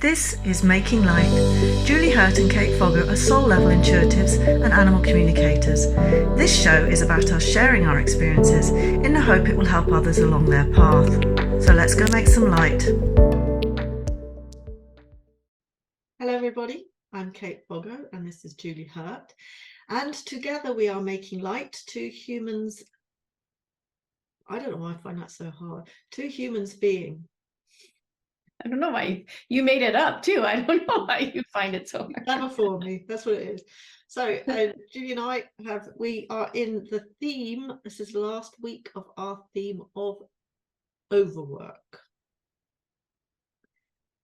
This is Making Light. Julie Hurt and Kate Fogger are soul-level intuitives and animal communicators. This show is about us sharing our experiences in the hope it will help others along their path. So let's go make some light. Hello everybody, I'm Kate Fogger and this is Julie Hurt. And together we are making light to humans. I don't know why I find that so hard. To humans being. I don't know why you made it up too. I don't know why you find it so hard. Never for me. That's what it is. So Julie and I we are in the theme. This is the last week of our theme of overwork.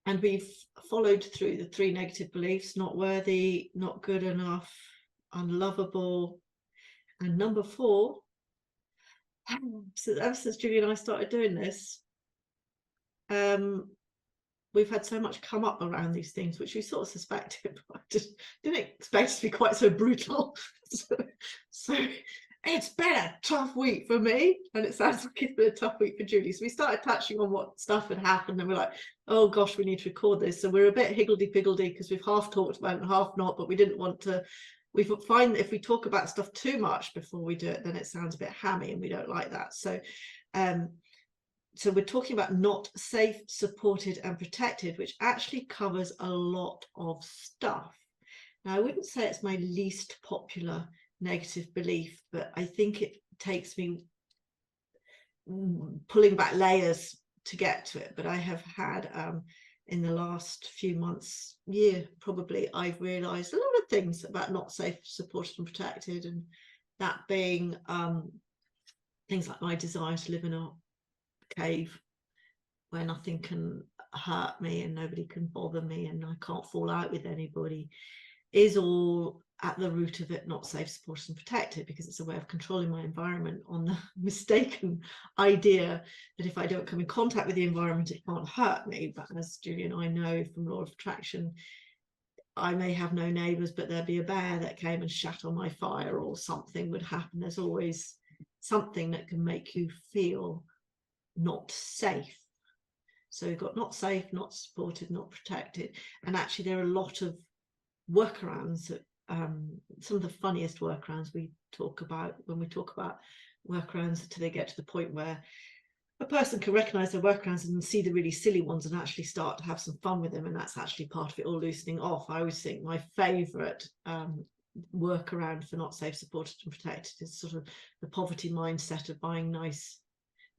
And we've followed through the 3 negative beliefs: not worthy, not good enough, unlovable, and number 4. So ever since Julie and I started doing this, we've had so much come up around these things, which we sort of suspected, but I just didn't expect it to be quite so brutal. So it's been a tough week for me, and it sounds like it's been a tough week for Julie. So we started touching on what stuff had happened, and we're like, oh gosh, we need to record this. So we're a bit higgledy-piggledy because we've half talked about it and half not, but we didn't want to. We find that if we talk about stuff too much before we do it, then it sounds a bit hammy, and we don't like that. So so we're talking about not safe, supported and protected, which actually covers a lot of stuff. Now, I wouldn't say it's my least popular negative belief, but I think it takes me pulling back layers to get to it. But I have had in the last few months, year probably, I've realized a lot of things about not safe, supported and protected, and that being things like my desire to live in a cave where nothing can hurt me and nobody can bother me and I can't fall out with anybody, is all at the root of it not safe, supported and protected, because it's a way of controlling my environment on the mistaken idea that if I don't come in contact with the environment it can't hurt me. But as Julie and I know from law of attraction, I may have no neighbours, but there'd be a bear that came and shat on my fire, or something would happen. There's always something that can make you feel not safe. So we've got not safe, not supported, not protected. And actually there are a lot of workarounds that some of the funniest workarounds we talk about when we talk about workarounds, until they get to the point where a person can recognize their workarounds and see the really silly ones and actually start to have some fun with them, and that's actually part of it all loosening off. I always think my favorite workaround for not safe, supported and protected is sort of the poverty mindset of buying nice,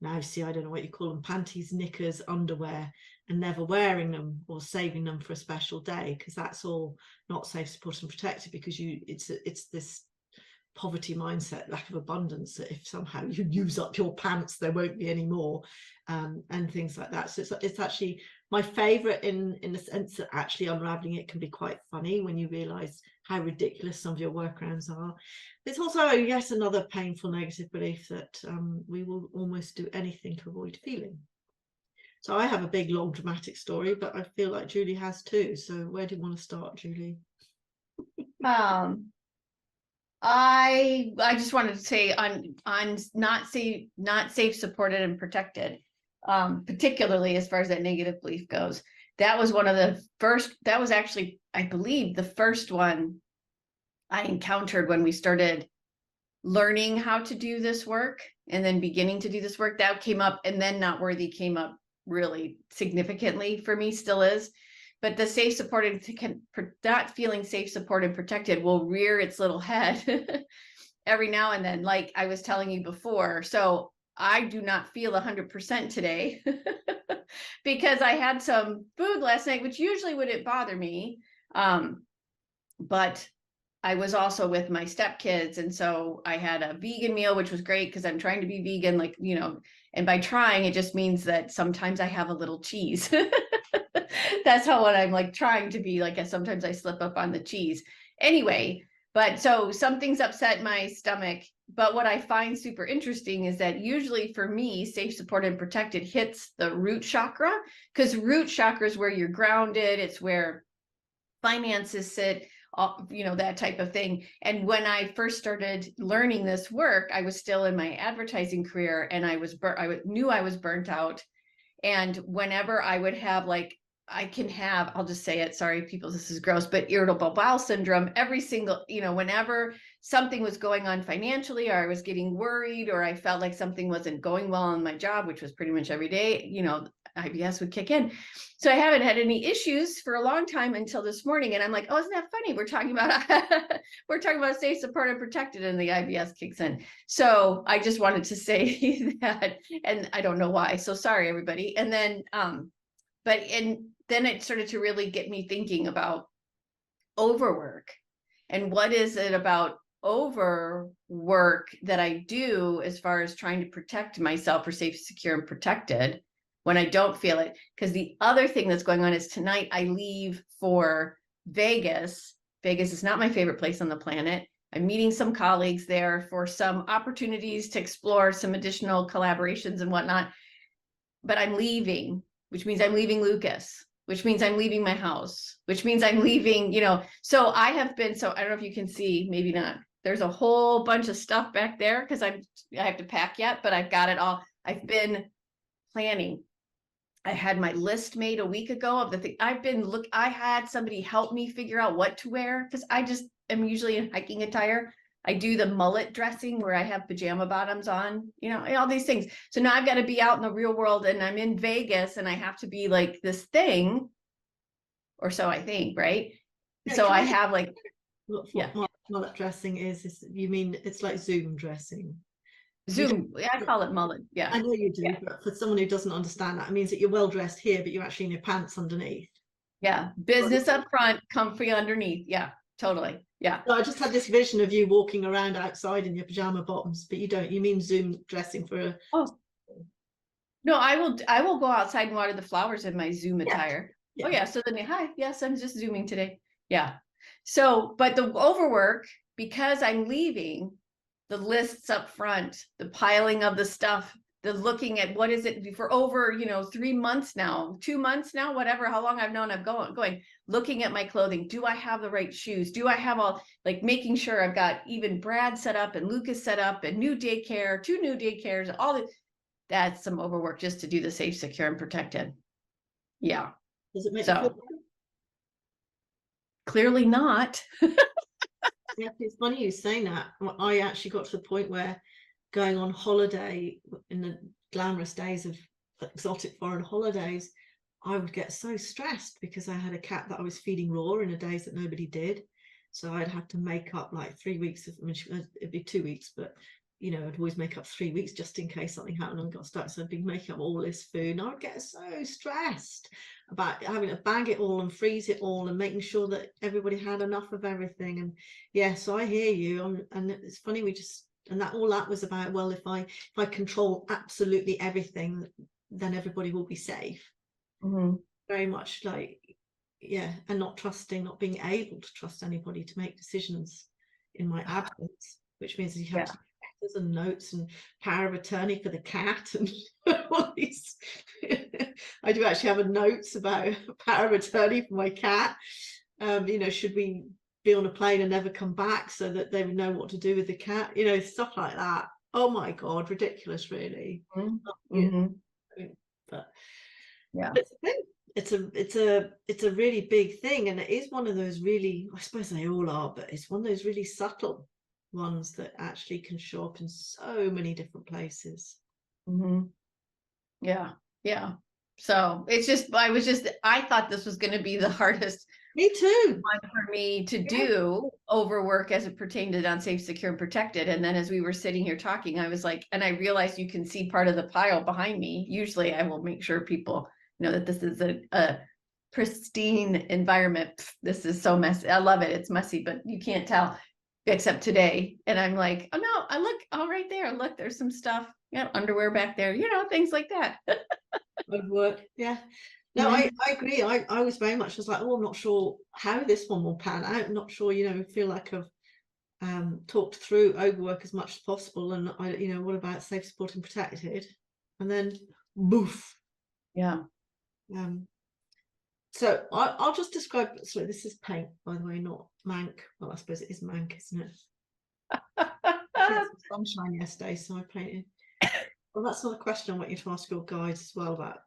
now see, I don't know what you call them, panties, knickers, underwear, and never wearing them or saving them for a special day, because that's all not safe, supported and protected, because it's this poverty mindset, lack of abundance, that if somehow you use up your pants there won't be any more, and things like that. So it's actually my favorite in the sense that actually unraveling it can be quite funny when you realize how ridiculous some of your workarounds are. It's also yet another painful negative belief that we will almost do anything to avoid feeling. So I have a big long dramatic story, but I feel like Julie has too. So where do you want to start, Julie? I just wanted to say on not safe, supported and protected, particularly as far as that negative belief goes. That was one of the first, that was actually, I believe, the first one I encountered when we started learning how to do this work and then beginning to do this work. That came up, and then not worthy came up really significantly for me, still is. But the safe, supported, not feeling safe, supported, protected will rear its little head every now and then, like I was telling you before. So I do not feel 100% today because I had some food last night, which usually wouldn't bother me. But I was also with my stepkids, and so I had a vegan meal, which was great because I'm trying to be vegan, like, you know, and by trying, it just means that sometimes I have a little cheese. That's how what I'm like trying to be, like, sometimes I slip up on the cheese. Anyway, but so something's upset my stomach. But what I find super interesting is that usually for me, safe, supported, and protected hits the root chakra, because root chakra is where you're grounded. It's where finances sit, you know, that type of thing. And when I first started learning this work, I was still in my advertising career, and I knew I was burnt out. And whenever I would have like I can have, I'll just say it, sorry, people, this is gross, but irritable bowel syndrome every single, whenever something was going on financially, or I was getting worried, or I felt like something wasn't going well on my job, which was pretty much every day, IBS would kick in. So I haven't had any issues for a long time until this morning. And I'm like, oh, isn't that funny? We're talking about safe, supported, and protected, and the IBS kicks in. So I just wanted to say that, and I don't know why. So sorry, everybody. And then, then it started to really get me thinking about overwork, and what is it about overwork that I do as far as trying to protect myself for safe, secure, and protected when I don't feel it. Because the other thing that's going on is tonight I leave for Vegas. Vegas is not my favorite place on the planet. I'm meeting some colleagues there for some opportunities to explore some additional collaborations and whatnot. But I'm leaving, which means I'm leaving Lucas, which means I'm leaving my house, which means I'm leaving, so I have been, so I don't know if you can see, maybe not. There's a whole bunch of stuff back there because I have to pack yet, but I've got it all. I've been planning. I had my list made a week ago of the thing I had somebody help me figure out what to wear, because I just am usually in hiking attire. I do the mullet dressing where I have pajama bottoms on, all these things. So now I've got to be out in the real world, and I'm in Vegas, and I have to be like this thing, or so I think, right? Yeah, so I have like, what mullet dressing is you mean it's like Zoom dressing? Zoom, I call it mullet. Yeah, I know you do, but for someone who doesn't understand that, it means that you're well dressed here, but you're actually in your pants underneath. Yeah, business up front, comfy underneath. Yeah, totally. Yeah. So I just had this vision of you walking around outside in your pajama bottoms, but you don't. You mean Zoom dressing for a... Oh no, I will go outside and water the flowers in my Zoom attire. Yeah. Oh yeah. So then, hi, yes, I'm just Zooming today. Yeah. So, but the overwork, because I'm leaving, the lists up front, the piling of the stuff, the looking at what is it for over, 3 months now, 2 months now, whatever, how long I've known I'm going, looking at my clothing. Do I have the right shoes? Do I have all, like, making sure I've got even Brad set up and Lucas set up and new daycare, 2 new daycares, all the, that's some overwork just to do the safe, secure, and protected. Yeah. Does it make you feel better? Clearly not. Yeah, it's funny you saying that. I actually got to the point where going on holiday in the glamorous days of exotic foreign holidays, I would get so stressed because I had a cat that I was feeding raw in the days that nobody did. So I'd have to make up like 3 weeks of, it'd be 2 weeks, but I'd always make up 3 weeks just in case something happened and got stuck. So I'd be making up all this food, and I would get so stressed about having to bag it all and freeze it all and making sure that everybody had enough of everything. And yeah, so I hear you. And it's funny, and that was about, well, if I control absolutely everything, then everybody will be safe. Mm-hmm. Very much like, yeah, and not being able to trust anybody to make decisions in my absence, which means you have to letters and notes and power of attorney for the cat and all these. I do actually have a notes about power of attorney for my cat. Should we be on a plane and never come back, so that they would know what to do with the cat, stuff like that. Oh my God, ridiculous, really. Mm-hmm. But yeah, it's a really big thing, and it is one of those really, I suppose they all are, but it's one of those really subtle ones that actually can show up in so many different places. Mm-hmm. Yeah. So it's just, I thought this was going to be the hardest. Me too. One for me to do overwork as it pertained to unsafe, secure, and protected. And then as we were sitting here talking, I was like, and I realized you can see part of the pile behind me. Usually I will make sure people know that this is a pristine environment. This is so messy. I love it. It's messy, but you can't tell except today. And I'm like, oh no, I look, all right there. Look, there's some stuff, underwear back there, things like that. Overwork. Yeah. No, I agree. I was very much like, oh, I'm not sure how this one will pan out. I'm not sure, feel like I've talked through overwork as much as possible. And what about safe, supported, and protected? And then boof. Yeah. So I'll just describe. So this is paint, by the way, not mank. Well, I suppose it is mank, isn't it? I had some sunshine yesterday, so I painted. Well, that's not a question I want you to ask your guides as well about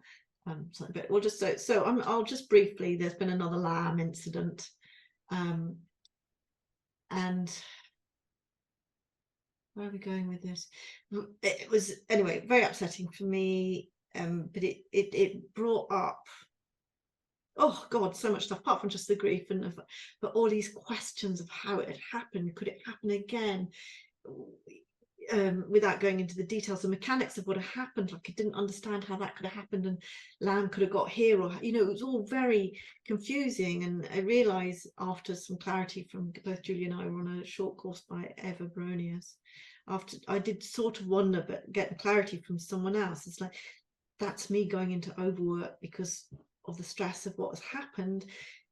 something, but we'll just so I'll just briefly, there's been another lamb incident, and where are we going with this? It was, anyway, very upsetting for me, but it brought up, oh God, so much stuff apart from just the grief but all these questions of how it had happened. Could it happen again? Without going into the details, the mechanics of what had happened, like I didn't understand how that could have happened, and lamb could have got here, or it was all very confusing. And I realized, after some clarity from both Julie and I were on a short course by Eva Bronius, after I did sort of wonder, but get the clarity from someone else, it's like, that's me going into overwork because of the stress of what has happened.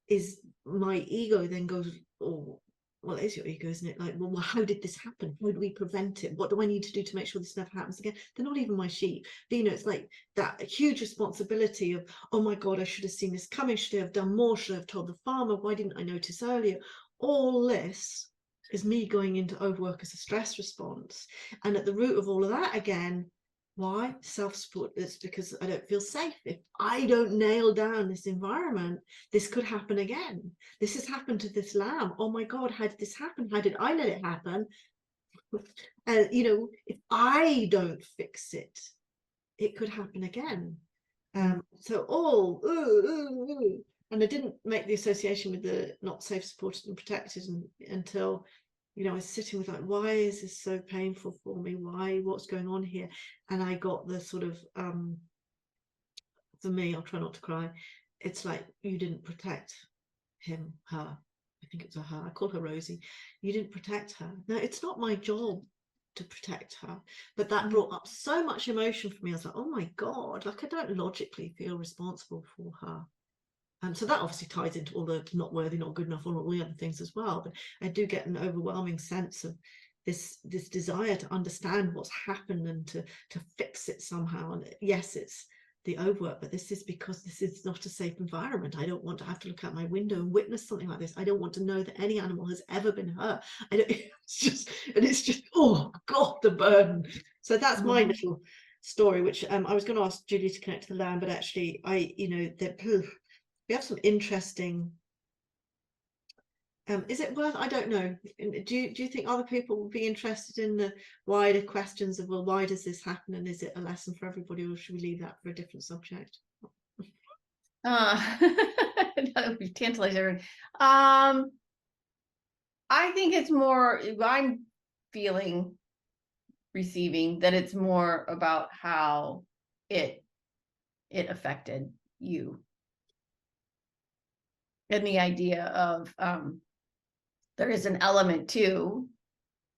Is my ego then goes, oh, well, it is your ego, isn't it? Like, well, how did this happen? How do we prevent it? What do I need to do to make sure this never happens again? They're not even my sheep. But, it's like that huge responsibility of, oh my God, I should have seen this coming. Should I have done more? Should I have told the farmer? Why didn't I notice earlier? All this is me going into overwork as a stress response. And at the root of all of that, again, why? Self-support. It's because I don't feel safe. If I don't nail down this environment, this could happen again. This has happened to this lamb. Oh my God, how did this happen? How did I let it happen? And if I don't fix it, it could happen again. So and I didn't make the association with the not safe, supported and protected until I was sitting with, like, why is this so painful for me? What's going on here? And I got the sort of, for me, I'll try not to cry. It's like, you didn't protect him, her. I think it was a her. I call her Rosie. You didn't protect her. No, it's not my job to protect her. But that brought up so much emotion for me. I was like, oh my God, like, I don't logically feel responsible for her. So that obviously ties into all the not worthy, not good enough, all the other things as well. But I do get an overwhelming sense of this desire to understand what's happened and to fix it somehow. And yes, it's the overwork, but this is because this is not a safe environment. I don't want to have to look out my window and witness something like this. I don't want to know that any animal has ever been hurt. It's just, oh God, the burden. So that's my little story, which I was going to ask Julie to connect to the lamb, but actually we have some interesting, is it worth, I don't know, do you think other people would be interested in the wider questions of, well, why does this happen, and is it a lesson for everybody, or should we leave that for a different subject? That would be tantalizing. I think it's more, I'm receiving that it's more about how it affected you. And the idea of there is an element too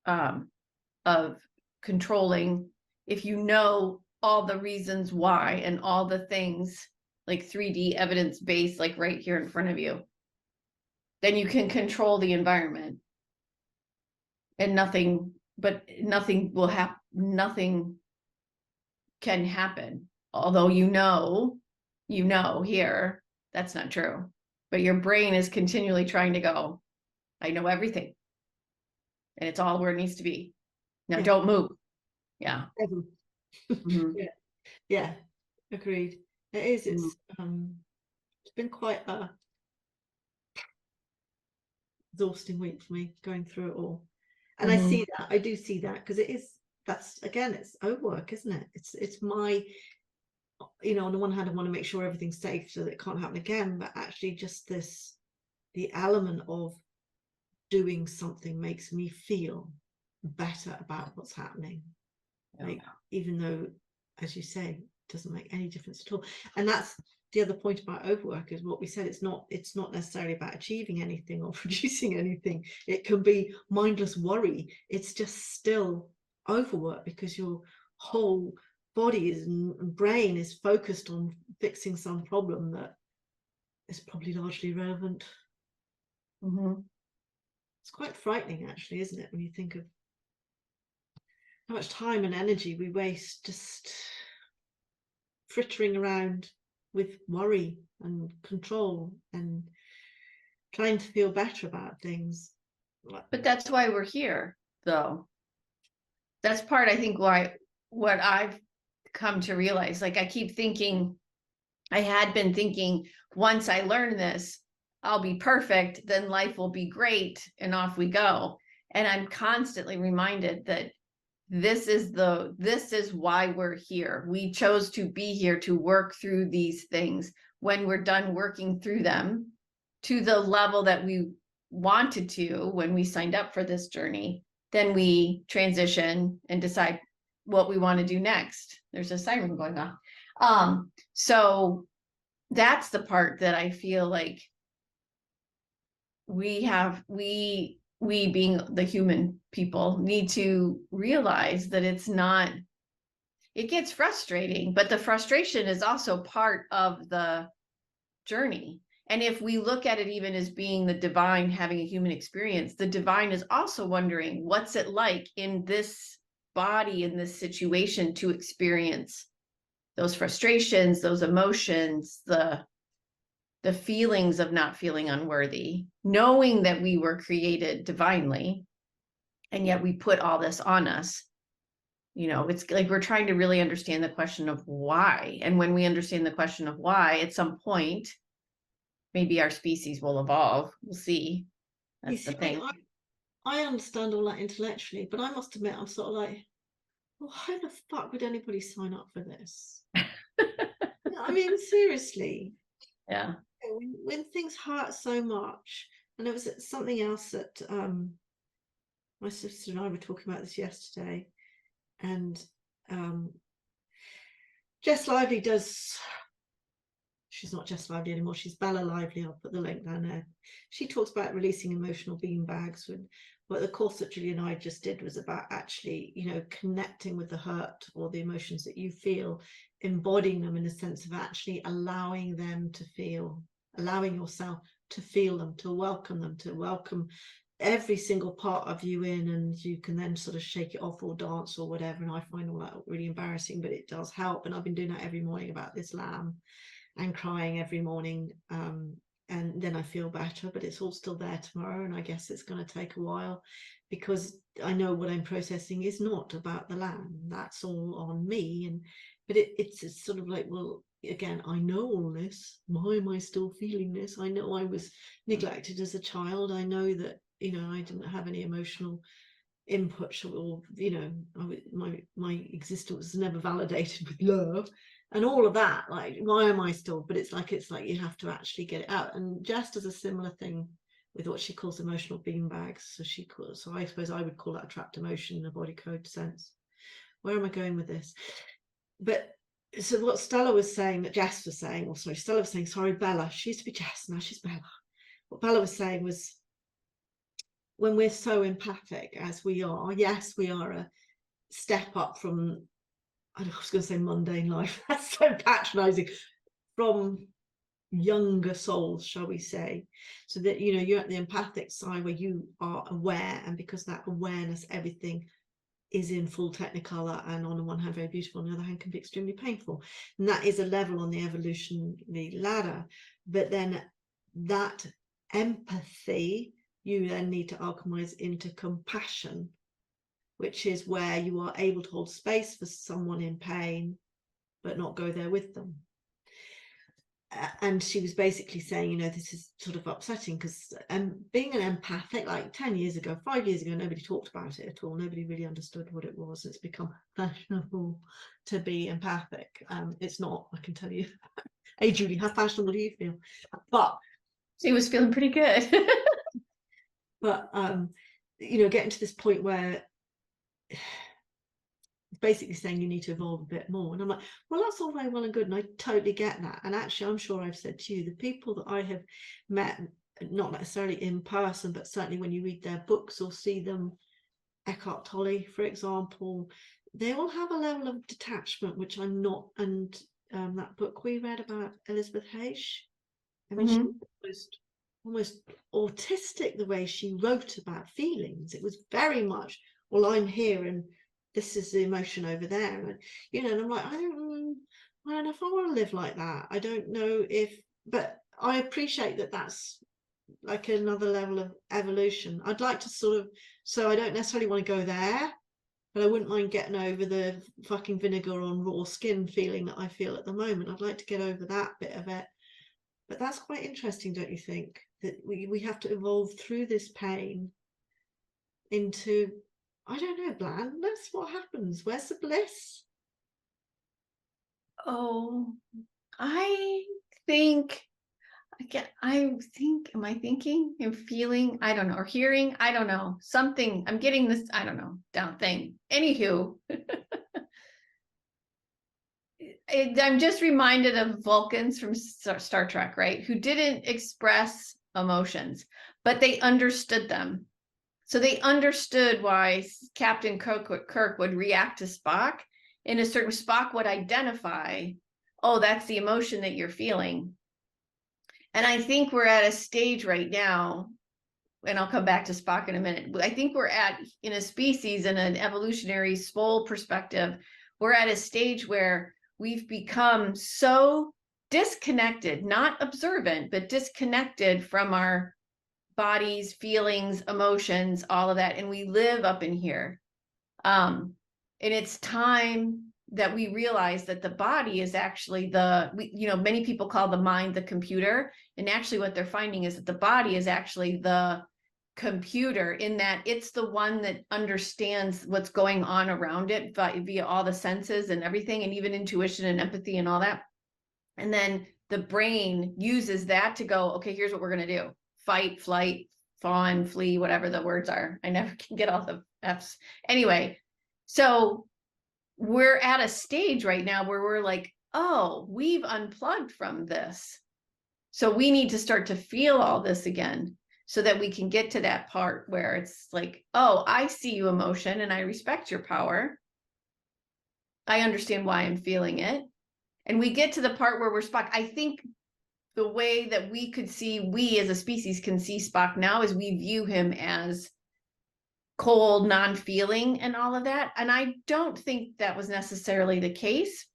of controlling, if you know all the reasons why and all the things, like 3D evidence-based, like right here in front of you, then you can control the environment, and nothing will happen. Nothing can happen, although here that's not true. But your brain is continually trying to go, I know everything. And it's all where it needs to be. Now don't move. Yeah. Yeah, agreed. It is. It's been quite a exhausting week for me, going through it all. And I see that. I do see that, because that's again, it's overwork, isn't it? It's my, on the one hand, I want to make sure everything's safe so that it can't happen again, but actually just the element of doing something makes me feel better about what's happening. Like, even though, as you say, it doesn't make any difference at all. And that's the other point about overwork, is what we said, it's not necessarily about achieving anything or producing anything. It can be mindless worry. It's just still overwork, because your whole body and brain is focused on fixing some problem that is probably largely irrelevant. It's quite frightening, actually, isn't it, when you think of how much time and energy we waste just frittering around with worry and control and trying to feel better about things. But that's why we're here, though. That's part, I think, why what I've come to realize. Like, I keep thinking, I had been thinking, once I learn this, I'll be perfect, then life will be great, and off we go. And I'm constantly reminded that this is why we're here. We chose to be here to work through these things. When we're done working through them to the level that we wanted to when we signed up for this journey, then we transition and decide what we want to do next. There's a siren going on. So that's the part that I feel like we being the human people need to realize that it's not, it gets frustrating, but the frustration is also part of the journey. And if we look at it even as being the divine having a human experience, the divine is also wondering, what's it like in this body, in this situation, to experience those frustrations, those emotions, the feelings of not feeling unworthy, knowing that we were created divinely, and yet we put all this on us. You know, it's like we're trying to really understand the question of why. And when we understand the question of why, at some point, maybe our species will evolve. We'll see. That's the thing. I understand all that intellectually, but I must admit, I'm sort of like, well, why the fuck would anybody sign up for this? I mean, seriously. Yeah. When things hurt so much, and it was something else that my sister and I were talking about this yesterday, and Jess Lively does, she's not Jess Lively anymore, she's Bella Lively, I'll put the link down there. She talks about releasing emotional beanbags. But the course that Julie and I just did was about actually, you know, connecting with the hurt or the emotions that you feel, embodying them in a sense of actually allowing them to feel, allowing yourself to feel them, to welcome every single part of you in, and you can then sort of shake it off or dance or whatever. And I find all that really embarrassing, but it does help. And I've been doing that every morning about this lamb, and crying every morning, and then I feel better, but it's all still there tomorrow, and I guess it's going to take a while, because I know what I'm processing is not about the lamb. That's all on me. And but it's sort of like, well, again, I know all this. Why am I still feeling this? I know I was neglected as a child. I know that, you know, I didn't have any emotional input, or, you know, my existence was never validated with love and all of that. Like, why am I still? But it's like you have to actually get it out. And Jess does a similar thing with what she calls emotional beanbags. So I suppose I would call that a trapped emotion in a body code sense. Where am I going with this? But so what Stella was saying, that Jess was saying, or sorry, Stella was saying, sorry, Bella, she used to be Jess, now she's Bella. What Bella was saying was, when we're so empathic as we are, yes, we are a step up from, I was going to say mundane life, that's so patronizing, from younger souls, shall we say, so that, you know, you're at the empathic side where you are aware, and because that awareness, everything is in full technicolor, and on the one hand very beautiful, on the other hand can be extremely painful. And that is a level on the evolutionary ladder. But then that empathy, you then need to alchemize into compassion, which is where you are able to hold space for someone in pain, but not go there with them. And she was basically saying, you know, this is sort of upsetting, because being an empathic, like 10 years ago, 5 years ago, nobody talked about it at all. Nobody really understood what it was. It's become fashionable to be empathic. It's not, I can tell you. Hey, Julie, how fashionable do you feel? But She was feeling pretty good. but you know, getting to this point where basically saying you need to evolve a bit more. And I'm like, well, that's all very well and good, and I totally get that. And actually, I'm sure I've said to you, the people that I have met, not necessarily in person, but certainly when you read their books or see them, Eckhart Tolle, for example, they all have a level of detachment, which I'm not. And that book we read about Elizabeth Hayes, I mean, she was almost autistic the way she wrote about feelings. It was very much, well, I'm here and this is the emotion over there, and you know, and I'm like, I don't know if I want to live like that. I don't know if, but I appreciate that that's like another level of evolution. I'd like to sort of, so I don't necessarily want to go there, But I wouldn't mind getting over the fucking vinegar on raw skin feeling that I feel at the moment. I'd like to get over that bit of it. But that's quite interesting, don't you think? That we have to evolve through this pain into, I don't know, blandness. What happens? Where's the bliss? Oh, I think am I thinking and feeling? I don't know, or hearing, I don't know. Something, I'm getting this, I don't know, down thing. Anywho, I'm just reminded of Vulcans from Star Trek, right? Who didn't express emotions, but they understood them. So they understood why Captain Kirk would react to Spock, and a certain Spock would identify, oh, that's the emotion that you're feeling. And I think we're at a stage right now, and I'll come back to Spock in a minute. I think we're in a species, in an evolutionary soul perspective, we're at a stage where we've become so disconnected, not observant, but disconnected from our bodies, feelings, emotions, all of that. And we live up in here. And it's time that we realize that the body is actually many people call the mind the computer. And actually what they're finding is that the body is actually the computer, in that it's the one that understands what's going on around it via all the senses and everything, and even intuition and empathy and all that. And then the brain uses that to go, okay, here's what we're going to do: fight, flight, fawn, flee, whatever the words are. I never can get all the F's. Anyway, so we're at a stage right now where we're like, oh, we've unplugged from this. So we need to start to feel all this again, so that we can get to that part where it's like, oh, I see you, emotion, and I respect your power. I understand why I'm feeling it. And we get to the part where we're Spock. I think the way that we as a species can see Spock now is we view him as cold, non-feeling, and all of that. And I don't think that was necessarily the case.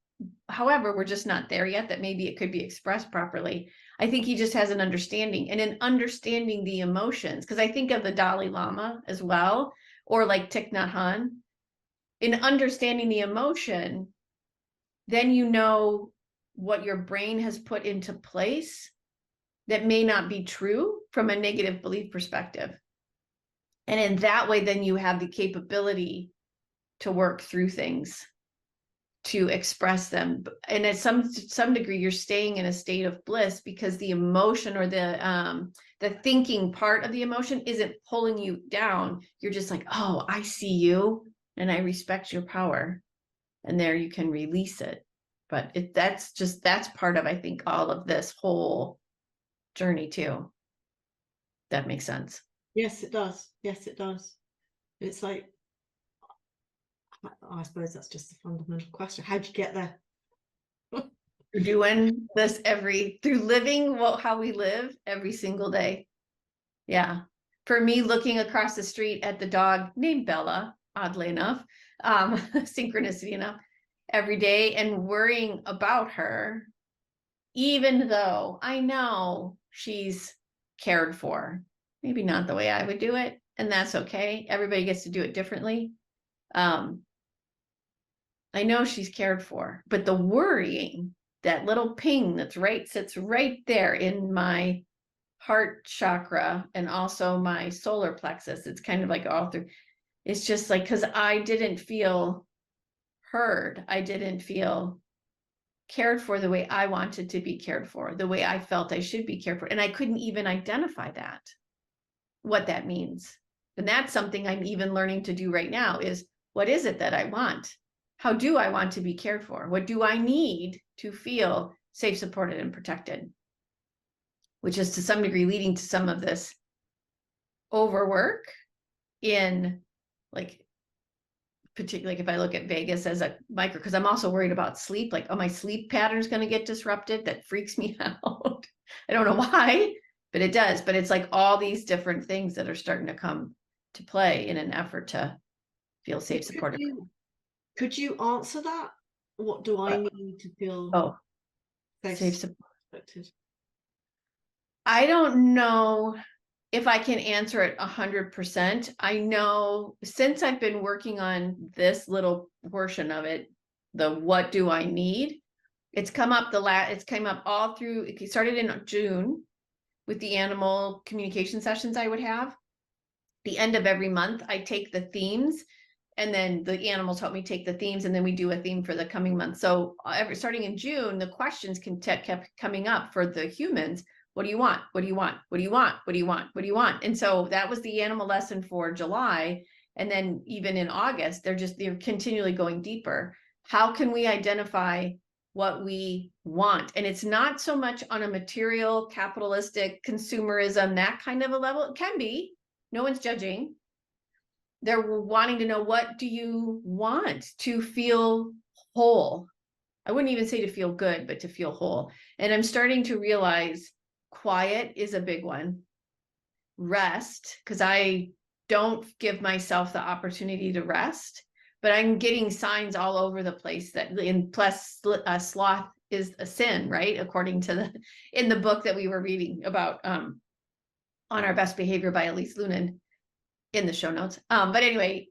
However, we're just not there yet, that maybe it could be expressed properly. I think he just has an understanding, and in understanding the emotions, because I think of the Dalai Lama as well, or like Thich Nhat Hanh, in understanding the emotion, then you know what your brain has put into place that may not be true from a negative belief perspective. And in that way, then you have the capability to work through things, to express them. And at some degree, you're staying in a state of bliss because the emotion, or the thinking part of the emotion, isn't pulling you down. You're just like, oh, I see you and I respect your power. And there you can release it. But that's part of, I think, all of this whole journey too. That makes sense. Yes, it does. Yes, it does. It's like, I suppose that's just the fundamental question. How'd you get there? You're doing this through living how we live every single day. Yeah. For me, looking across the street at the dog named Bella, oddly enough, synchronicity enough, every day, and worrying about her, even though I know she's cared for, maybe not the way I would do it, and that's okay. Everybody gets to do it differently. I know she's cared for, but the worrying, that little ping sits right there in my heart chakra and also my solar plexus. It's kind of like all through. It's just like, because I didn't feel heard. I didn't feel cared for the way I wanted to be cared for, the way I felt I should be cared for. And I couldn't even identify what that means. And that's something I'm even learning to do right now, is what is it that I want? How do I want to be cared for? What do I need to feel safe, supported, and protected? Which is to some degree leading to some of this overwork in, like, particularly if I look at Vegas as a micro, because I'm also worried about sleep, like, oh, my sleep pattern is going to get disrupted. That freaks me out. I don't know why, but it does. But it's like all these different things that are starting to come to play in an effort to feel safe, supported. Could you answer that? What do I need to feel safe, supported? Supported? I don't know if I can answer it 100%, I know since I've been working on this little portion of it, the what do I need? It's come up it's came up all through, it started in June with the animal communication sessions I would have. The end of every month, I take the themes, and then the animals help me take the themes, and then we do a theme for the coming month. So starting in June, the questions kept coming up for the humans. What do you want? What do you want? What do you want? What do you want? What do you want? And so that was the animal lesson for July. And then even in August, they're continually going deeper. How can we identify what we want? And it's not so much on a material, capitalistic, consumerism, that kind of a level. It can be. No one's judging. They're wanting to know, what do you want to feel whole? I wouldn't even say to feel good, but to feel whole. And I'm starting to realize quiet is a big one. Rest, because I don't give myself the opportunity to rest, but I'm getting signs all over the place that, and plus sloth is a sin, right? According to in the book that we were reading about on Our Best Behavior by Elise Lunan, in the show notes. But anyway,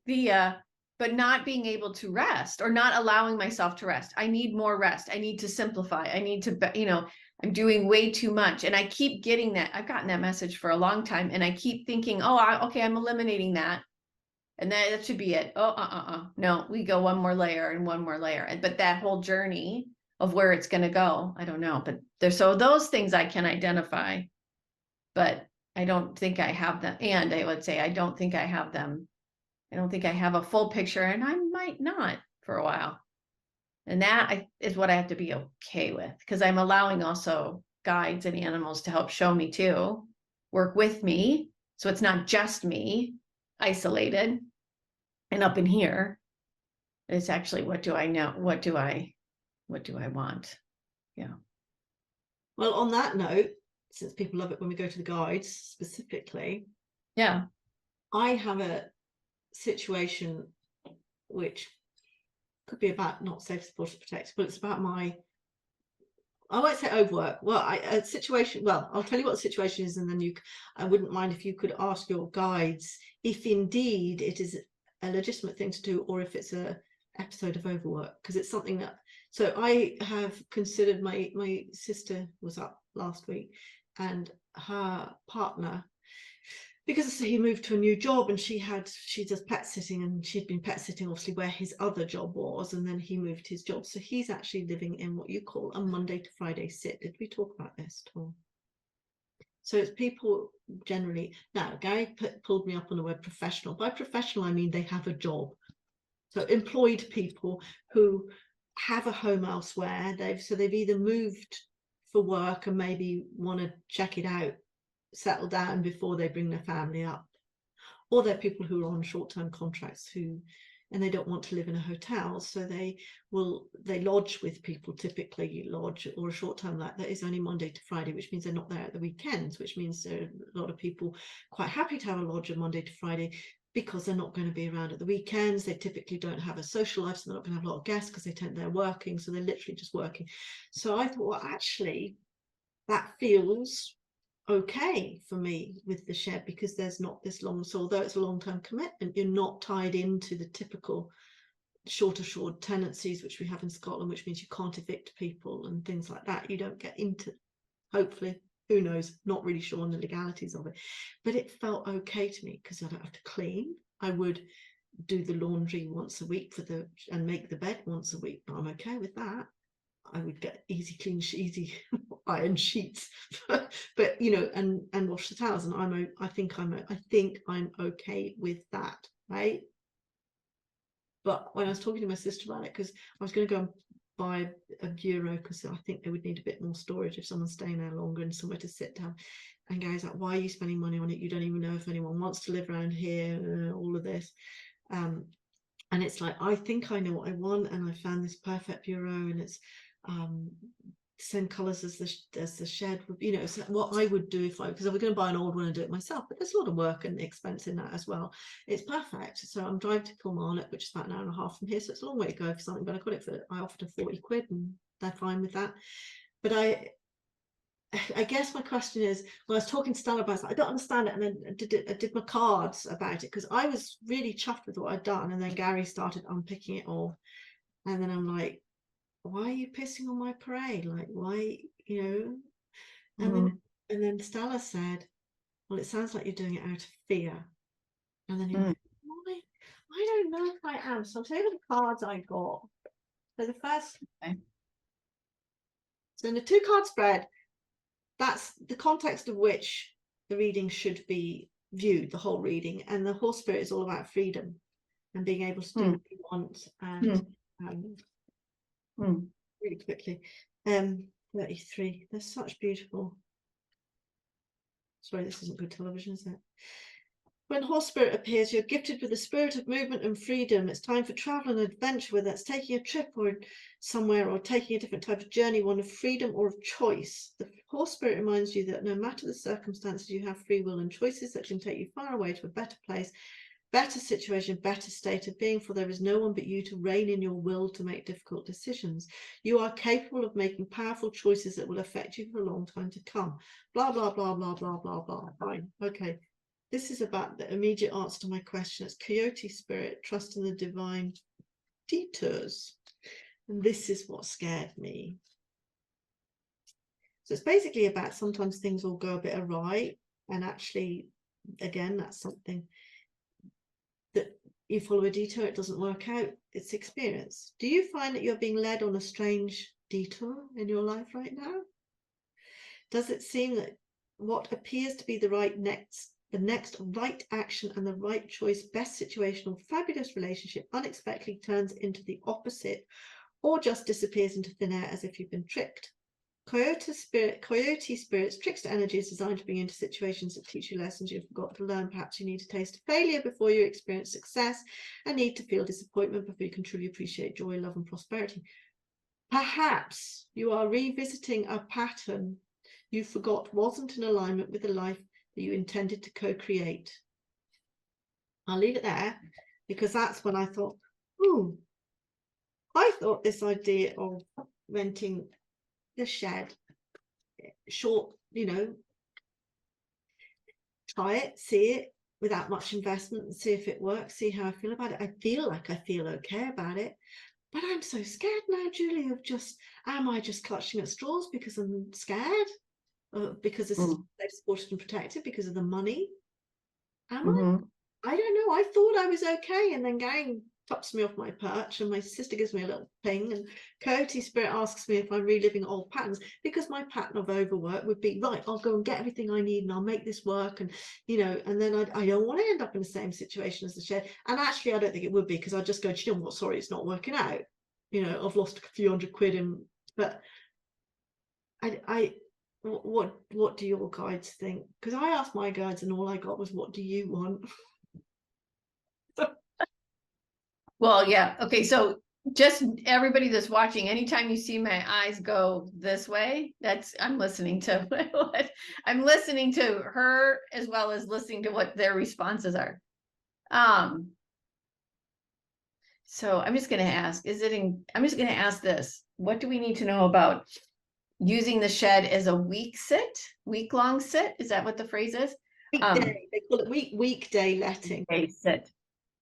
but not being able to rest, or not allowing myself to rest. I need more rest. I need to simplify. I need to, I'm doing way too much. And I keep getting that. I've gotten that message for a long time. And I keep thinking, oh, okay, I'm eliminating that. And that should be it. Oh, no, we go one more layer and one more layer. But that whole journey of where it's going to go, I don't know. But those things I can identify, but I don't think I have them. And I would say, I don't think I have them. I don't think I have a full picture, and I might not for a while. And that is what I have to be okay with, because I'm allowing also guides and animals to help show me too, work with me. So it's not just me isolated and up in here. It's actually, what do I know? What do I want? Yeah. Well, on that note, since people love it when we go to the guides specifically, yeah, I have a situation which could be about not safe, supported, protected, but it's about I won't say overwork. Well, a situation. Well, I'll tell you what the situation is, and then I wouldn't mind if you could ask your guides if indeed it is a legitimate thing to do, or if it's a episode of overwork, because it's something that. So I have considered, my sister was up last week, and her partner, because he moved to a new job, and she does pet sitting, and she'd been pet sitting obviously where his other job was, and then he moved his job, so he's actually living in what you call a Monday to Friday sit. Did we talk about this at all? So it's people generally. Now Gary pulled me up on the word professional. By professional I mean they have a job. So employed people who have a home elsewhere. They've either moved for work and maybe want to check it out, settle down before they bring their family up, or they're people who are on short-term contracts and they don't want to live in a hotel, so they lodge with people, typically lodge or a short-term that is only Monday to Friday, which means they're not there at the weekends, which means there are a lot of people quite happy to have a lodge on Monday to Friday because they're not going to be around at the weekends. They typically don't have a social life, so they're not going to have a lot of guests because they're working, so they're literally just working. So I thought, well, actually that feels okay for me with the shed, because there's not this long, so although it's a long-term commitment, you're not tied into the typical short assured tenancies which we have in Scotland, which means you can't evict people and things like that. You don't get into, hopefully, who knows, not really sure on the legalities of it, but it felt okay to me because I don't have to clean. I would do the laundry once a week and make the bed once a week, but I'm okay with that. I would get easy iron sheets, but and wash the towels, and I think I'm okay with that, right? But when I was talking to my sister about it, because I was going to go and buy a bureau, because I think they would need a bit more storage if someone's staying there longer and somewhere to sit down. And Gary's like, why are you spending money on it? You don't even know if anyone wants to live around here, all of this. And it's like, I think I know what I want, and I found this perfect bureau, and it's same colors as the shed, so what I would do because I was going to buy an old one and do it myself, but there's a lot of work and expense in that as well. It's perfect. So I'm driving to Kilmarnock, which is about an hour and a half from here, so it's a long way to go for something, but I offered her 40 quid and they're fine with that. But I guess my question is, when I was talking to Stella about it, I don't understand it, and then I did my cards about it, because I was really chuffed with what I'd done, and then Gary started unpicking it all, and then I'm like, why are you pissing on my parade? Like, why, you know? And then Stella said, well, it sounds like you're doing it out of fear. And then you're like, why? I don't know if I am. So I'll tell you the cards I got. So the first, so in the 2-card spread, that's the context of which the reading should be viewed, the whole reading. And the Horse Spirit is all about freedom and being able to do what you want. And really quickly, 33. They're such beautiful. Sorry, this isn't good television, is it? When Horse Spirit appears, you're gifted with the spirit of movement and freedom. It's time for travel and adventure, whether that's taking a trip or somewhere, or taking a different type of journey, one of freedom or of choice. The Horse Spirit reminds you that no matter the circumstances, you have free will and choices that can take you far away to a better place, better situation, better state of being, for there is no one but you to rein in your will to make difficult decisions. You are capable of making powerful choices that will affect you for a long time to come. Blah, blah, blah, blah, blah, blah, blah. Fine. Okay. This is about the immediate answer to my question. It's Coyote Spirit, trust in the divine detours. And this is what scared me. So it's basically about sometimes things will go a bit awry. And actually, again, that's something that you follow a detour, it doesn't work out. It's experience. Do you find that you're being led on a strange detour in your life right now? Does it seem that what appears to be the next right action and the right choice, best situation or fabulous relationship unexpectedly turns into the opposite, or just disappears into thin air as if you've been tricked? Coyote Spirit's trickster energy is designed to bring you into situations that teach you lessons you've forgot to learn. Perhaps you need to taste failure before you experience success, and need to feel disappointment before you can truly appreciate joy, love, and prosperity. Perhaps you are revisiting a pattern you forgot wasn't in alignment with the life that you intended to co-create. I'll leave it there, because that's when I thought, I thought this idea of renting the shed, short, try it, see it without much investment and see if it works, see how I feel about it. I feel like I feel okay about it, but I'm so scared now, Julie, of am I just clutching at straws because I'm scared? Because this is supported and protected because of the money? Am I don't know. I thought I was okay, and then Gang tops me off my perch, and my sister gives me a little ping, and Coyote Spirit asks me if I'm reliving old patterns, because my pattern of overwork would be, right, I'll go and get everything I need and I'll make this work, and and then I don't want to end up in the same situation as the shed. And actually I don't think it would be, because I'd just go, you know what, sorry, it's not working out, I've lost a few £100 but what do your guides think? Because I asked my guides and all I got was, what do you want? Well, yeah. Okay. So just everybody that's watching, anytime you see my eyes go this way, I'm listening to I'm listening to her, as well as listening to what their responses are. So I'm just going to ask, I'm just going to ask this. What do we need to know about using the shed as a week-long sit? Is that what the phrase is? Weekday. They call it weekday letting. Weekday sit.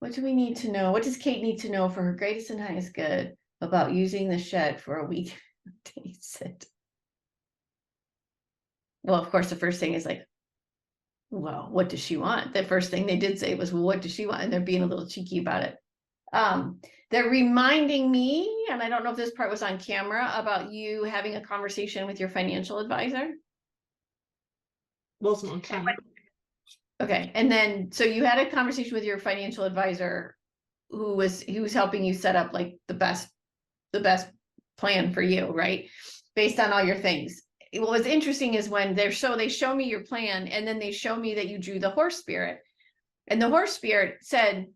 What do we need to know? What does Kate need to know for her greatest and highest good about using the shed for a weekday sit? Well, of course, the first thing is like, well, what does she want? The first thing they did say was, well, what does she want? And they're being a little cheeky about it. They're reminding me, and I don't know if this part was on camera, about you having a conversation with your financial advisor. Wasn't on camera. Okay. And then, so you had a conversation with your financial advisor who was helping you set up like the best plan for you, right? Based on all your things. What was interesting is when they show me your plan, and then they show me that you drew the horse spirit, and the horse spirit said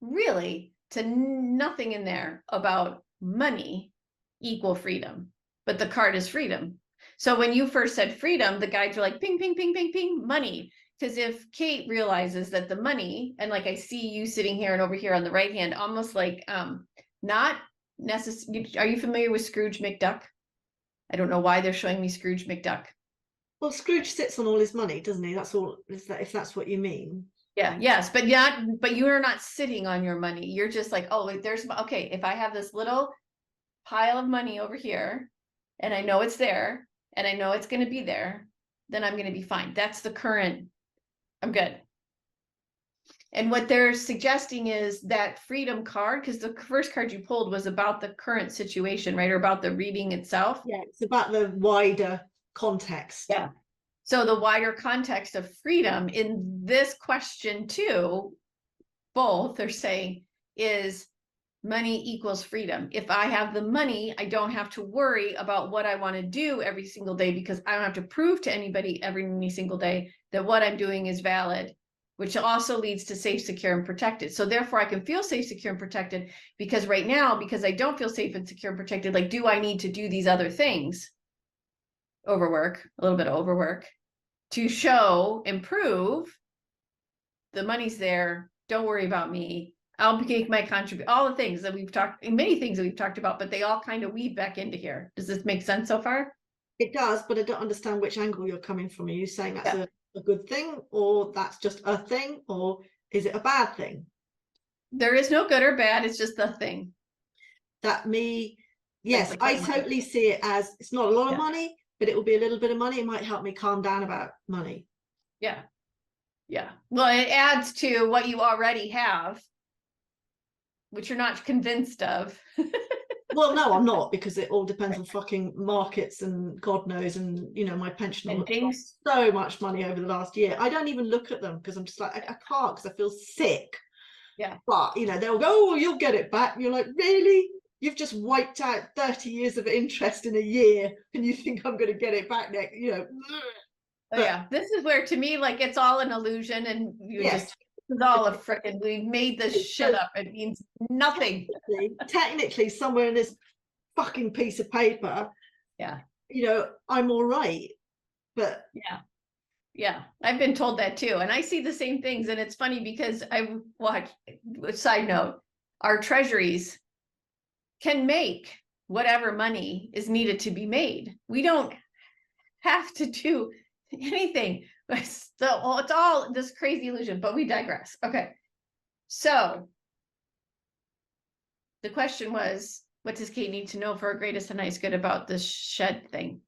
really to nothing in there about money equal freedom, but the card is freedom. So when you first said freedom, the guides were like, ping, ping, ping, ping, ping, money. Because if Kate realizes that the money, and like I see you sitting here and over here on the right hand, almost like not necessarily, are you familiar with Scrooge McDuck? I don't know why they're showing me Scrooge McDuck. Well, Scrooge sits on all his money, doesn't he? That's all. Is that, if that's what you mean? Yeah, yes, but you are not sitting on your money. You're just like, oh, like, there's, okay, if I have this little pile of money over here and I know it's there and I know it's going to be there, then I'm going to be fine. That's the current, I'm good. And what they're suggesting is that freedom card, because the first card you pulled was about the current situation, right? Or about the reading itself. Yeah, it's about the wider context. Yeah. So the wider context of freedom in this question too, both are saying is money equals freedom. If I have the money, I don't have to worry about what I want to do every single day, because I don't have to prove to anybody every single day that what I'm doing is valid, which also leads to safe, secure, and protected. So therefore I can feel safe, secure, and protected, because right now, because I don't feel safe and secure and protected, like, do I need to do these other things? Overwork, a little bit of overwork to show, improve, the money's there. Don't worry about me. I'll make my contribution, all the things that we've talked, many things that we've talked about, but they all kind of weave back into here. Does this make sense so far? It does, but I don't understand which angle you're coming from. Are you saying that's Yeah. a good thing, or that's just a thing, or is it a bad thing? There is no good or bad. It's just the thing. That me, yes, Like I money. totally see it as it's not a lot of Yeah. money, but it will be a little bit of money. It might help me calm down about money. Yeah. Yeah. Well, it adds to what you already have, which you're not convinced of. Well, no, I'm not, because it all depends on fucking markets and God knows, and you know, my pension And has things. lost so much money over the last year. I don't even look at them because I'm just like, I can't, because I feel sick. Yeah. But you know, they'll go, oh, you'll get it back. And you're like, really? You've just wiped out 30 years of interest in a year, and you think I'm going to get it back next? You know. Oh, But yeah. This is where, to me, like, it's all an illusion, and you yes, just, it's all a frickin', we made this shit up. It means nothing. technically, somewhere in this fucking piece of paper, Yeah. you know, I'm all right. But Yeah. Yeah. I've been told that too. And I see the same things. And it's funny because I watch, side note, our treasuries can make whatever money is needed to be made. We don't have to do anything. So it's all this crazy illusion, but we digress. Okay. So the question was, what does Kate need to know for her greatest and highest good about this shed thing?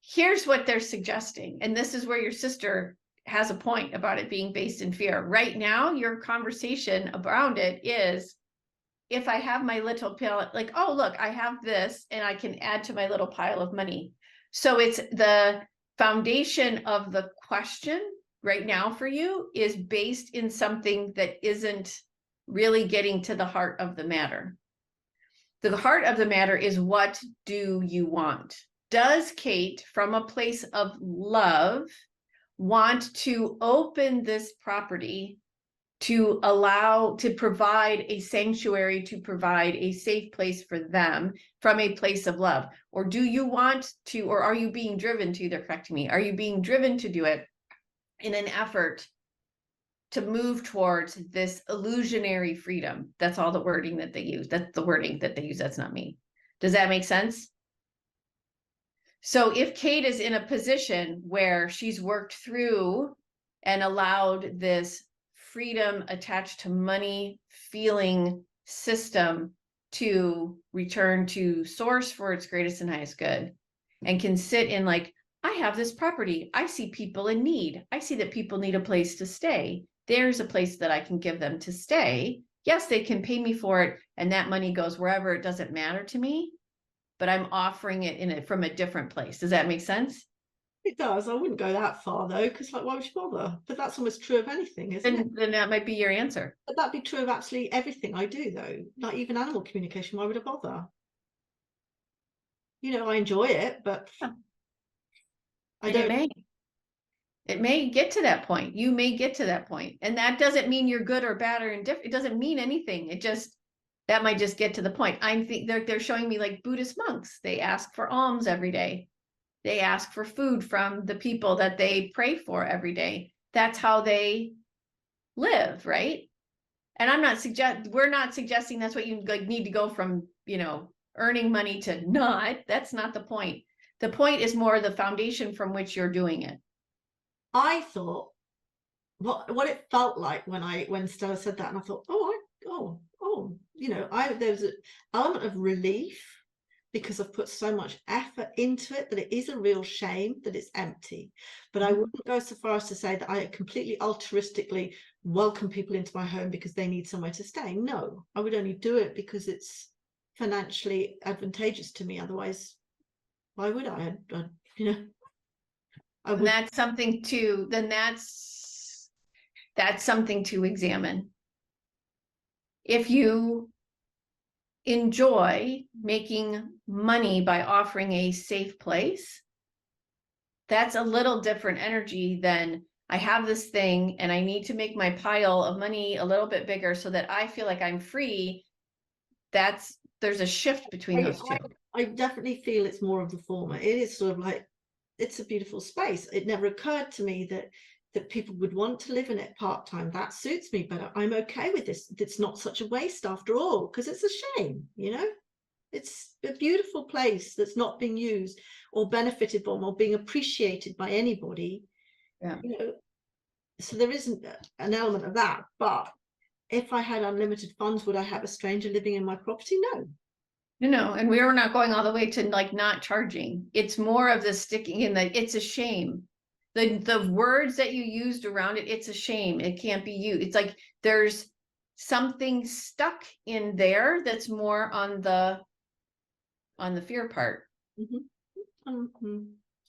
Here's what they're suggesting. And this is where your sister has a point about it being based in fear. Right now, your conversation around it is, if I have my little pill, like, oh, look, I have this and I can add to my little pile of money. So it's the foundation of the question right now for you is based in something that isn't really getting to the heart of the matter. The heart of the matter is, what do you want? Does Kate, from a place of love, want to open this property to allow, to provide a sanctuary, to provide a safe place for them from a place of love? Or do you want to, or are you being driven to, they're correcting me, are you being driven to do it in an effort to move towards this illusionary freedom? That's all the wording that they use. That's the wording that they use. That's not me. Does that make sense? So if Kate is in a position where she's worked through and allowed this freedom attached to money feeling system to return to source for its greatest and highest good, and can sit in like, I have this property. I see people in need. I see that people need a place to stay. There's a place that I can give them to stay. Yes, they can pay me for it, and that money goes wherever. It doesn't matter to me, but I'm offering it in it from a different place. Does that make sense? it does. I wouldn't go that far though, because like, why would you bother? But that's almost true of anything, isn't it? Then that might be your answer. But that'd be true of absolutely everything I do though. Like even animal communication, why would I bother? You know, I enjoy it, but Yeah. I And don't. it may get to that point. You may get to that point. And that doesn't mean you're good or bad or indifferent. It doesn't mean anything. It just, that might just get to the point. I think they're showing me like Buddhist monks. They ask for alms every day. They ask for food from the people that they pray for every day. That's how they live, right? And we're not suggesting that's what you like need to go from, earning money to not. That's not the point. The point is more the foundation from which you're doing it. I thought what it felt like when Stella said that, and I thought, you know, there was an element of relief because I've put so much effort into it that it is a real shame that it's empty. But I wouldn't go so far as to say that I completely altruistically welcome people into my home because they need somewhere to stay. No, I would only do it because it's financially advantageous to me. Otherwise, why would I? You know, I And would. that's something to, then that's something to examine. If you enjoy making money by offering a safe place, that's a little different energy than I have this thing and I need to make my pile of money a little bit bigger so that I feel like I'm free. There's a shift between those two. I definitely feel it's more of the former. It is sort of like, it's a beautiful space. It never occurred to me that people would want to live in it part-time. That suits me, but I'm okay with this. It's not such a waste after all, because it's a shame, you know. It's a beautiful place that's not being used or benefited from or being appreciated by anybody. Yeah. You know, so there isn't an element of that. But if I had unlimited funds, would I have a stranger living in my property? No. No, and we were not going all the way to like not charging. It's more of the sticking in the, it's a shame. The words that you used around it, it's a shame. It can't be you. It's like there's something stuck in there that's more on the fear part.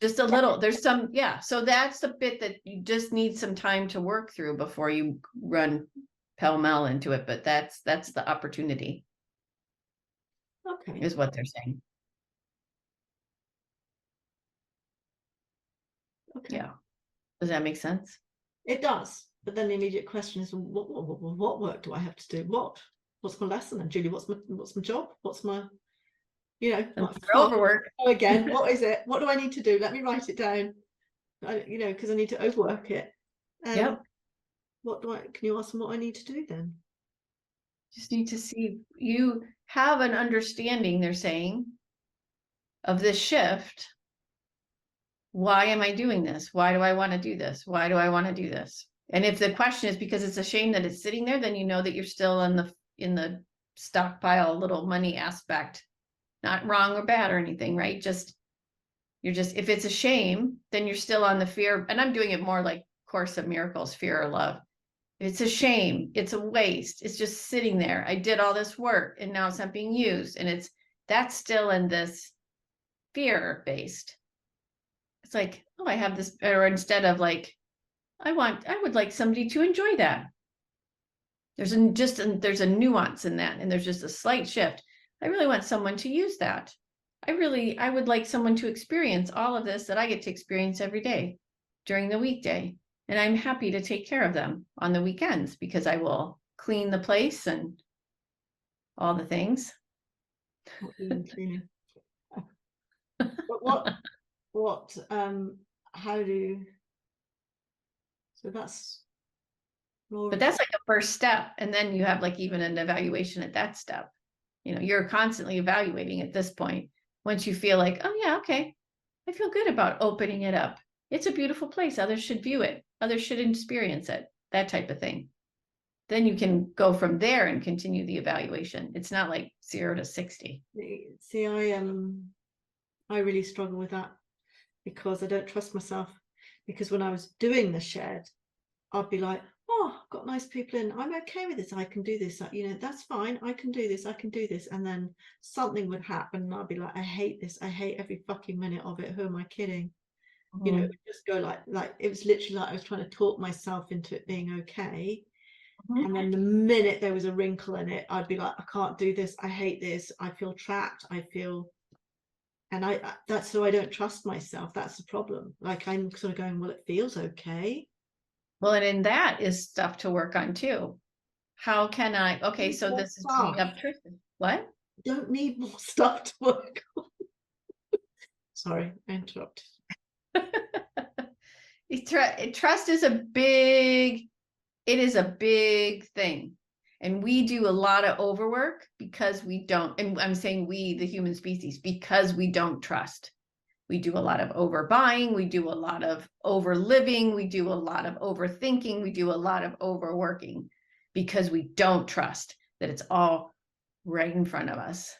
Just a little, there's some, yeah. So that's the bit that you just need some time to work through before you run pell-mell into it. But that's the opportunity. Okay. Is what they're saying. Okay. Yeah. Does that make sense? It does. But then the immediate question is, what work do I have to do? What's my lesson? And Julie, what's my job? What's my, you know, overwork. Oh, again, what is it? What do I need to do? Let me write it down. You know, because I need to overwork it. Yep. Can you ask them what I need to do then? Just need to see, you have an understanding, they're saying, of this shift. Why am I doing this? Why do I want to do this? Why do I want to do this? And if the question is because it's a shame that it's sitting there, then you know that you're still in the stockpile little money aspect. Not wrong or bad or anything, right? If it's a shame, then you're still on the fear. And I'm doing it more like Course of Miracles, fear or love. It's a shame. It's a waste. It's just sitting there. I did all this work and now it's not being used. And that's still in this fear based. It's like, oh, I have this, or instead of like, I would like somebody to enjoy that. There's a nuance in that. And there's just a slight shift. I really want someone to use that. I would like someone to experience all of this that I get to experience every day during the weekday. And I'm happy to take care of them on the weekends because I will clean the place and all the things. Cleaning. How do, so that's, but that's like a first step. And then you have like even an evaluation at that step. You know, you're constantly evaluating at this point. Once you feel like, oh yeah, okay, I feel good about opening it up. It's a beautiful place. Others should view it. Others should experience it. That type of thing. Then you can go from there and continue the evaluation. It's not like 0 to 60. See, I really struggle with that because I don't trust myself. Because when I was doing the shed, I'd be like, oh, I've got nice people in. I'm okay with this. I can do this. You know, that's fine. I can do this. I can do this. And then something would happen and I'd be like, I hate this. I hate every fucking minute of it. Who am I kidding? You know, it would just go like it was literally like I was trying to talk myself into it being okay. And then the minute there was a wrinkle in it, I'd be like, I can't do this. I hate this. I feel trapped. And that's so I don't trust myself. That's the problem. Like I'm sort of going, well, it feels okay. Well, and in that is stuff to work on too. How can I, okay, so this is bringing up Tristan. What? Don't need more stuff to work on. Sorry, I interrupted. Trust is a big thing. And we do a lot of overwork because we don't, and I'm saying we, the human species, because we don't trust. We do a lot of overbuying. We do a lot of overliving. We do a lot of overthinking. We do a lot of overworking because we don't trust that it's all right in front of us.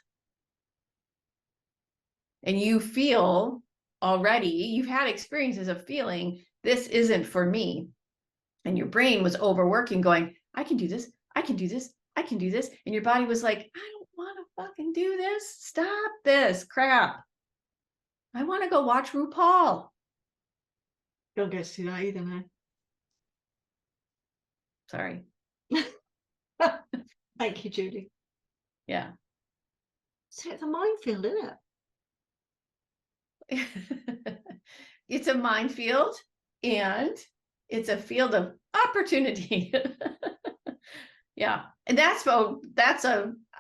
And you feel already, you've had experiences of feeling this isn't for me. And your brain was overworking, going, I can do this. I can do this. I can do this. And your body was like, I don't want to fucking do this. Stop this crap. I want to go watch RuPaul. Don't get to see that either now. Sorry. Thank you, Julie. Yeah. So it's a minefield, isn't it? It's a minefield and it's a field of opportunity. Yeah. And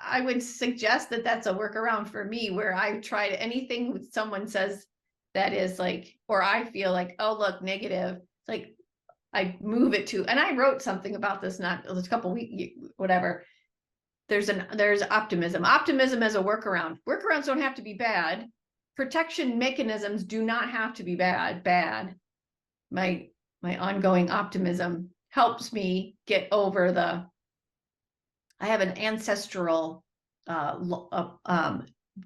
I would suggest that that's a workaround for me, where I've tried anything someone says that is like, or I feel like, oh, look, negative. It's like, I move it to, and I wrote something about this, a couple weeks, whatever. There's optimism. Optimism as a workaround. Workarounds don't have to be bad. Protection mechanisms do not have to be bad. My ongoing optimism helps me get over I have an ancestral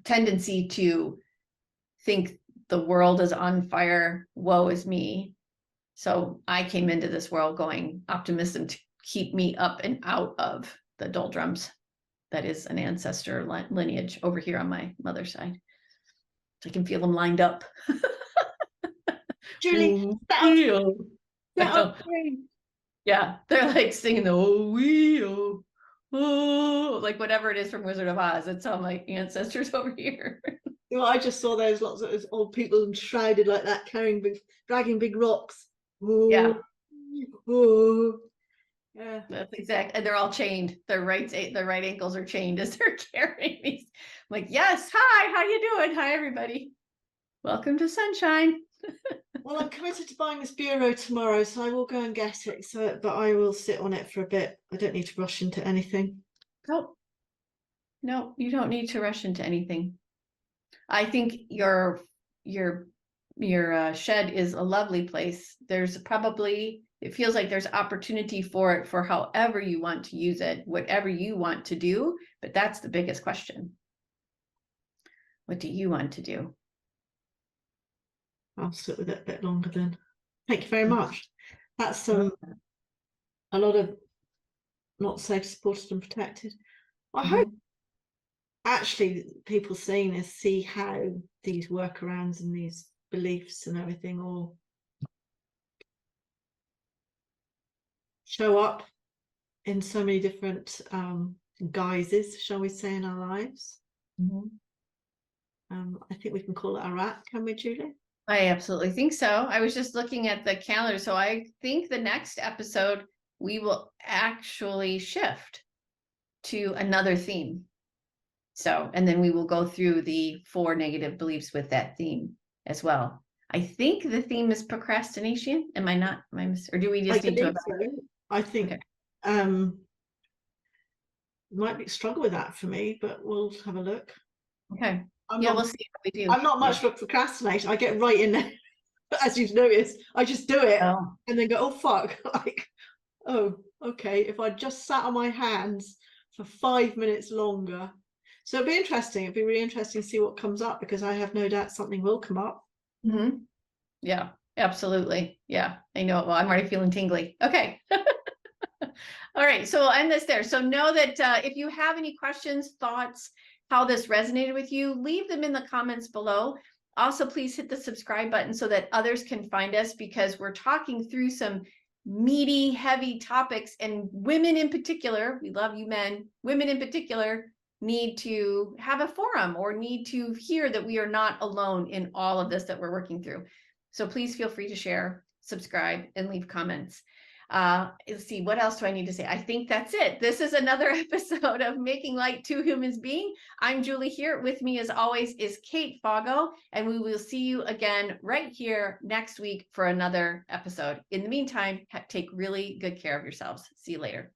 tendency to think the world is on fire, woe is me. So I came into this world going optimism to keep me up and out of the doldrums. That is an ancestor lineage over here on my mother's side. So I can feel them lined up. Julie, yeah, they're like singing the like whatever it is from Wizard of Oz. It's all my ancestors over here. Well, I just saw lots of those old people shrouded like that, dragging big rocks. Ooh, yeah. Ooh. Yeah, that's exact. And they're all chained. Their right ankles are chained as they're carrying these. I'm like, yes, hi, how you doing? Hi, everybody. Welcome to Sunshine. Well, I'm committed to buying this bureau tomorrow, so I will go and get it. But I will sit on it for a bit. I don't need to rush into anything. Nope. No, you don't need to rush into anything. I think your shed is a lovely place. There's probably, it feels like there's opportunity for it for however you want to use it, whatever you want to do. But that's the biggest question. What do you want to do? I'll sit with it a bit longer then. Thank you very much. That's a lot of not safe, supported and protected. I hope actually people seeing this see how these workarounds and these beliefs and everything all show up in so many different guises, shall we say, in our lives. I think we can call it a wrap, can we, Julie? I absolutely think so. I was just looking at the calendar. So I think the next episode, we will actually shift to another theme. So, and then we will go through the 4 negative beliefs with that theme as well. I think the theme is procrastination. Am I not? Or do we just need to? So. I think okay. Might be struggle with that for me, but we'll have a look. Okay. We'll see how we do. I'm not much for procrastination. I get right in there, as you've noticed. I just do it and then go, oh fuck, like, oh, okay. If I just sat on my hands for 5 minutes longer. So it'd be interesting. It'd be really interesting to see what comes up, because I have no doubt something will come up. Yeah, absolutely. Yeah, I know it. Well, I'm already feeling tingly. Okay. All right, so we'll end this there. So know that if you have any questions, thoughts, how this resonated with you, leave them in the comments below. Also, please hit the subscribe button so that others can find us, because we're talking through some meaty, heavy topics, and women in particular, we love you men, women in particular need to have a forum or need to hear that we are not alone in all of this that we're working through. So please feel free to share, subscribe, and leave comments. Let's see, what else do I need to say? I think that's it. This is another episode of Making Light to Humans Being. I'm Julie here. With me, as always, is Kate Foggo, and we will see you again right here next week for another episode. In the meantime, take really good care of yourselves. See you later.